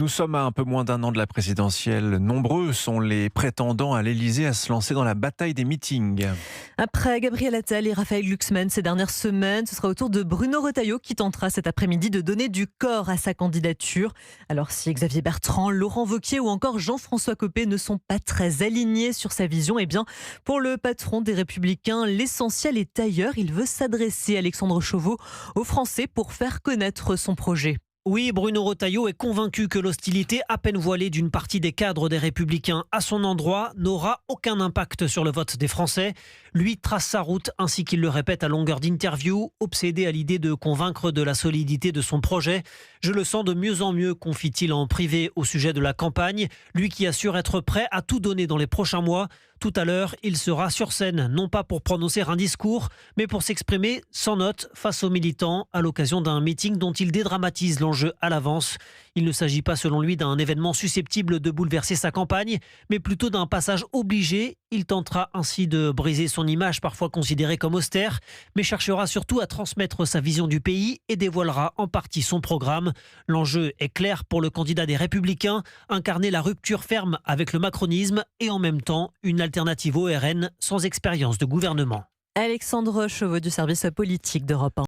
Nous sommes à un peu moins d'un an de la présidentielle. Nombreux sont les prétendants à l'Élysée à se lancer dans la bataille des meetings. Après Gabriel Attal et Raphaël Glucksmann ces dernières semaines, ce sera au tour de Bruno Retailleau qui tentera cet après-midi de donner du corps à sa candidature. Alors si Xavier Bertrand, Laurent Wauquiez ou encore Jean-François Copé ne sont pas très alignés sur sa vision, eh bien pour le patron des Républicains, l'essentiel est ailleurs. Il veut s'adresser, Alexandre Chauveau, aux Français pour faire connaître son projet. Oui, Bruno Retailleau est convaincu que l'hostilité à peine voilée d'une partie des cadres des Républicains à son endroit n'aura aucun impact sur le vote des Français. Lui trace sa route, ainsi qu'il le répète à longueur d'interview, obsédé à l'idée de convaincre de la solidité de son projet. Je le sens de mieux en mieux, confie-t-il en privé au sujet de la campagne. Lui qui assure être prêt à tout donner dans les prochains mois. Tout à l'heure, il sera sur scène, non pas pour prononcer un discours, mais pour s'exprimer sans note face aux militants à l'occasion d'un meeting dont il dédramatise l'enjeu à l'avance. Il ne s'agit pas selon lui d'un événement susceptible de bouleverser sa campagne, mais plutôt d'un passage obligé. Il tentera ainsi de briser son image parfois considérée comme austère, mais cherchera surtout à transmettre sa vision du pays et dévoilera en partie son programme. L'enjeu est clair pour le candidat des Républicains, incarner la rupture ferme avec le macronisme et en même temps une alternative au RN sans expérience de gouvernement. Alexandre Chauveau du service politique d'Europe 1.